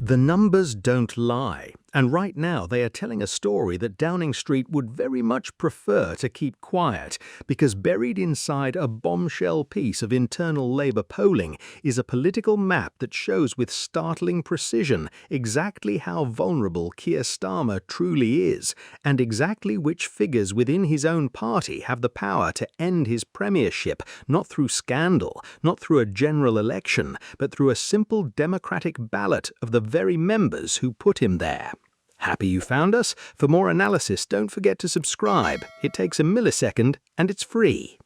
The numbers don't lie, and right now they are telling a story that Downing Street would very much prefer to keep quiet, because buried inside a bombshell piece of internal Labour polling is a political map that shows with startling precision exactly how vulnerable Keir Starmer truly is, and exactly which figures within his own party have the power to end his premiership, not through scandal, not through a general election, but through a simple democratic ballot of the very members who put him there. Happy you found us? For more analysis, don't forget to subscribe. It takes a millisecond and it's free.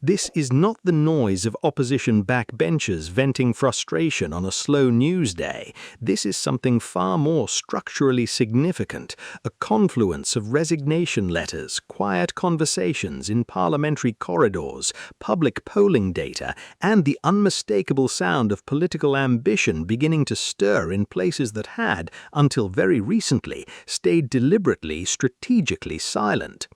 This is not the noise of opposition backbenchers venting frustration on a slow news day. This is something far more structurally significant, a confluence of resignation letters, quiet conversations in parliamentary corridors, public polling data, and the unmistakable sound of political ambition beginning to stir in places that had, until very recently, stayed deliberately, strategically silent.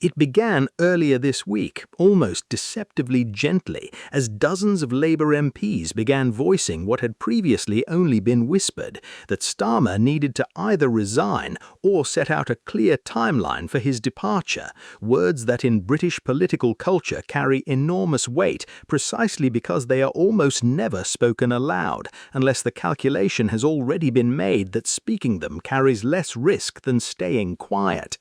It began earlier this week, almost deceptively gently, as dozens of Labour MPs began voicing what had previously only been whispered, that Starmer needed to either resign or set out a clear timeline for his departure, words that in British political culture carry enormous weight precisely because they are almost never spoken aloud, unless the calculation has already been made that speaking them carries less risk than staying quiet.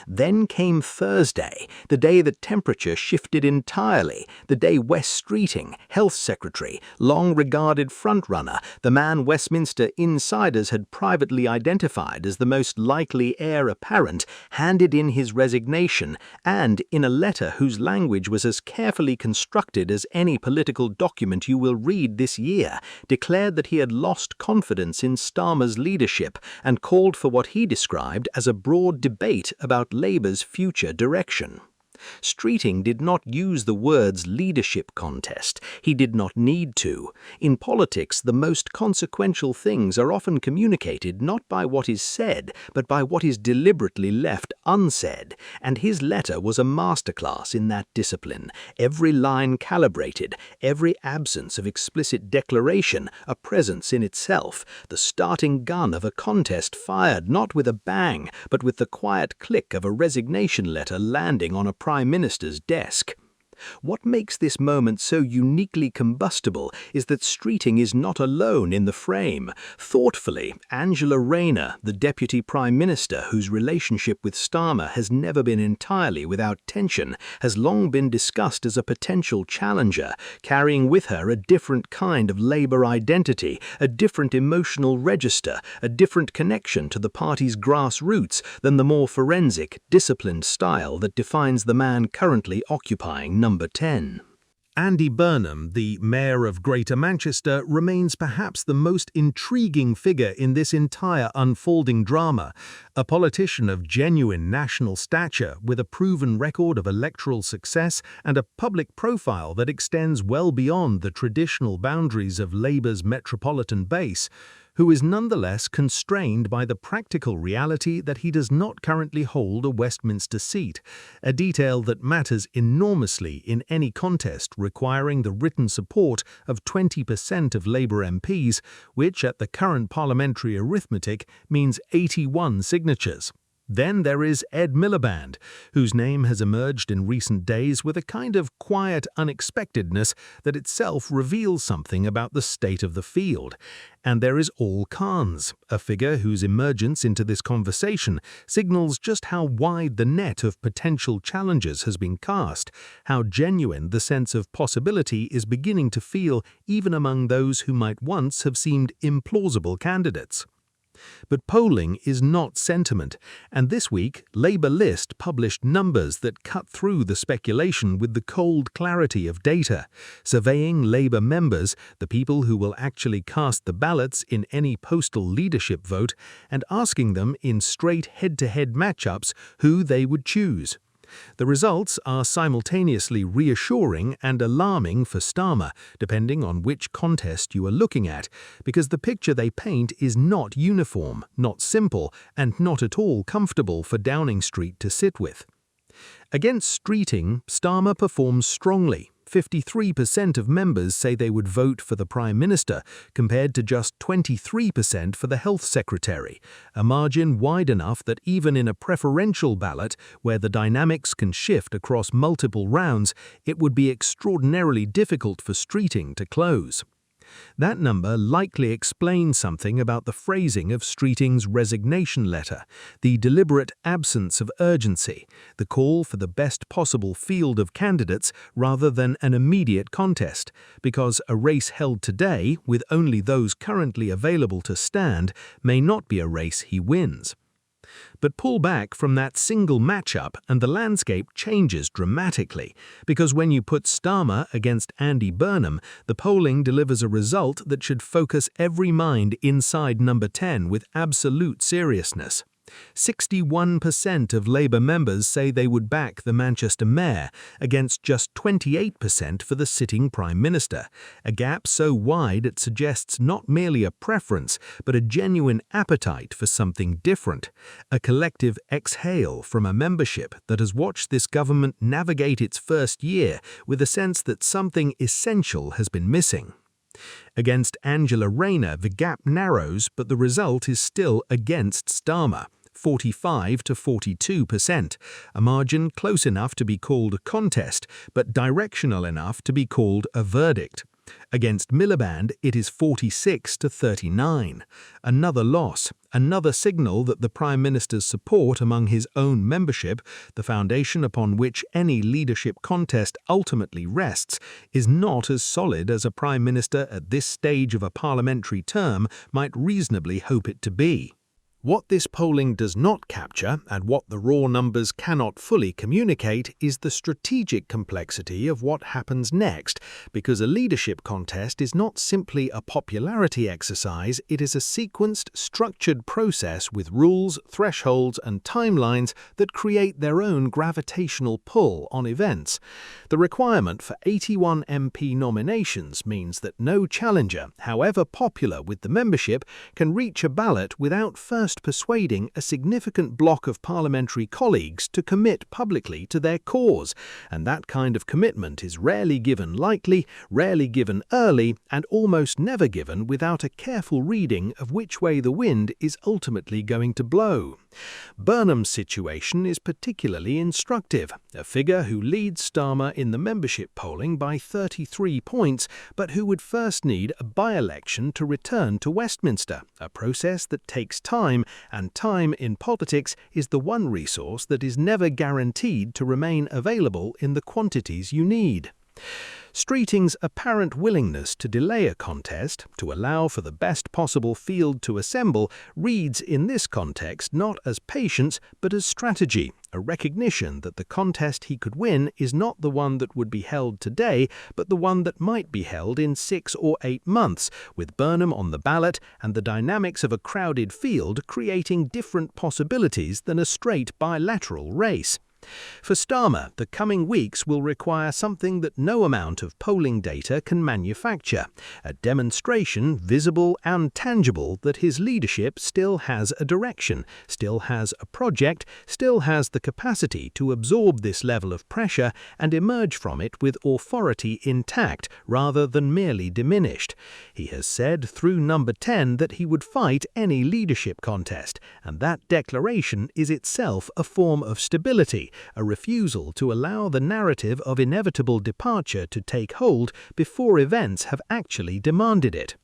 Then came Thursday, the day the temperature shifted entirely, the day Wes Streeting, Health Secretary, long-regarded frontrunner, the man Westminster insiders had privately identified as the most likely heir apparent, handed in his resignation and, in a letter whose language was as carefully constructed as any political document you will read this year, declared that he had lost confidence in Starmer's leadership and called for what he described as a broad debate about Labour's future direction. Streeting did not use the words leadership contest. He did not need to. In politics, the most consequential things are often communicated not by what is said, but by what is deliberately left unsaid, and his letter was a masterclass in that discipline, every line calibrated, every absence of explicit declaration a presence in itself, the starting gun of a contest fired not with a bang, but with the quiet click of a resignation letter landing on a Prime Minister's desk. What makes this moment so uniquely combustible is that Streeting is not alone in the frame. Thoughtfully, Angela Rayner, the Deputy Prime Minister whose relationship with Starmer has never been entirely without tension, has long been discussed as a potential challenger, carrying with her a different kind of Labour identity, a different emotional register, a different connection to the party's grassroots than the more forensic, disciplined style that defines the man currently occupying Number 10. Andy Burnham, the Mayor of Greater Manchester, remains perhaps the most intriguing figure in this entire unfolding drama, a politician of genuine national stature with a proven record of electoral success and a public profile that extends well beyond the traditional boundaries of Labour's metropolitan base, who is nonetheless constrained by the practical reality that he does not currently hold a Westminster seat, a detail that matters enormously in any contest requiring the written support of 20% of Labour MPs, which at the current parliamentary arithmetic means 81 signatures. Then there is Ed Miliband, whose name has emerged in recent days with a kind of quiet unexpectedness that itself reveals something about the state of the field. And there is Al Khan's, a figure whose emergence into this conversation signals just how wide the net of potential challengers has been cast, how genuine the sense of possibility is beginning to feel even among those who might once have seemed implausible candidates. But polling is not sentiment, and this week Labour List published numbers that cut through the speculation with the cold clarity of data, surveying Labour members, the people who will actually cast the ballots in any postal leadership vote, and asking them in straight head-to-head matchups who they would choose. The results are simultaneously reassuring and alarming for Starmer, depending on which contest you are looking at, because the picture they paint is not uniform, not simple, and not at all comfortable for Downing Street to sit with. Against Streeting, Starmer performs strongly, 53% of members say they would vote for the Prime Minister, compared to just 23% for the Health Secretary, a margin wide enough that even in a preferential ballot, where the dynamics can shift across multiple rounds, it would be extraordinarily difficult for Streeting to close. That number likely explains something about the phrasing of Streeting's resignation letter, the deliberate absence of urgency, the call for the best possible field of candidates rather than an immediate contest, because a race held today, with only those currently available to stand, may not be a race he wins. But pull back from that single matchup and the landscape changes dramatically, because when you put Starmer against Andy Burnham, the polling delivers a result that should focus every mind inside number 10 with absolute seriousness. 61% of Labour members say they would back the Manchester Mayor, against just 28% for the sitting Prime Minister, a gap so wide it suggests not merely a preference, but a genuine appetite for something different, a collective exhale from a membership that has watched this government navigate its first year with a sense that something essential has been missing. Against Angela Rayner, the gap narrows, but the result is still against Starmer, 45 to 42%, a margin close enough to be called a contest, but directional enough to be called a verdict. Against Miliband, it is 46 to 39. Another loss, another signal that the Prime Minister's support among his own membership, the foundation upon which any leadership contest ultimately rests, is not as solid as a Prime Minister at this stage of a parliamentary term might reasonably hope it to be. What this polling does not capture, and what the raw numbers cannot fully communicate, is the strategic complexity of what happens next, because a leadership contest is not simply a popularity exercise, it is a sequenced, structured process with rules, thresholds, and timelines that create their own gravitational pull on events. The requirement for 81 MP nominations means that no challenger, however popular with the membership, can reach a ballot without first persuading a significant block of parliamentary colleagues to commit publicly to their cause, and that kind of commitment is rarely given lightly, rarely given early, and almost never given without a careful reading of which way the wind is ultimately going to blow. Burnham's situation is particularly instructive, a figure who leads Starmer in the membership polling by 33 points, but who would first need a by-election to return to Westminster, a process that takes time, and time in politics is the one resource that is never guaranteed to remain available in the quantities you need. Streeting's apparent willingness to delay a contest, to allow for the best possible field to assemble, reads in this context not as patience but as strategy, a recognition that the contest he could win is not the one that would be held today, but the one that might be held in 6 or 8 months, with Burnham on the ballot and the dynamics of a crowded field creating different possibilities than a straight bilateral race. For Starmer, the coming weeks will require something that no amount of polling data can manufacture, a demonstration, visible and tangible, that his leadership still has a direction, still has a project, still has the capacity to absorb this level of pressure and emerge from it with authority intact rather than merely diminished. He has said through number 10 that he would fight any leadership contest, and that declaration is itself a form of stability, a refusal to allow the narrative of inevitable departure to take hold before events have actually demanded it.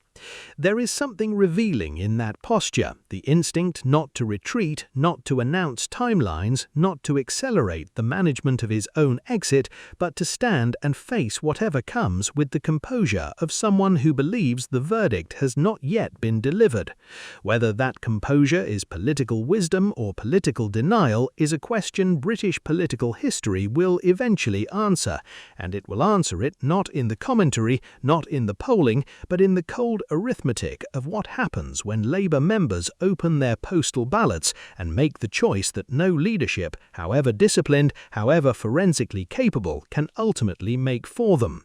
There is something revealing in that posture, the instinct not to retreat, not to announce timelines, not to accelerate the management of his own exit, but to stand and face whatever comes with the composure of someone who believes the verdict has not yet been delivered. Whether that composure is political wisdom or political denial is a question British political history will eventually answer, and it will answer it not in the commentary, not in the polling, but in the cold arithmetic of what happens when Labour members open their postal ballots and make the choice that no leadership, however disciplined, however forensically capable, can ultimately make for them.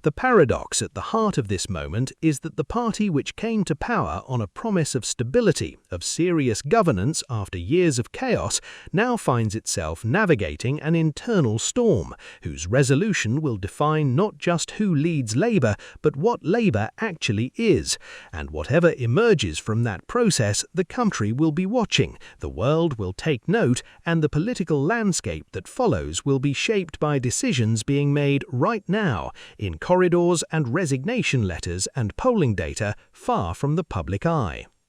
The paradox at the heart of this moment is that the party which came to power on a promise of stability, of serious governance after years of chaos, now finds itself navigating an internal storm, whose resolution will define not just who leads Labour, but what Labour actually is. And whatever emerges from that process, the country will be watching, the world will take note, and the political landscape that follows will be shaped by decisions being made right now, in corridors and resignation letters and polling data far from the public eye.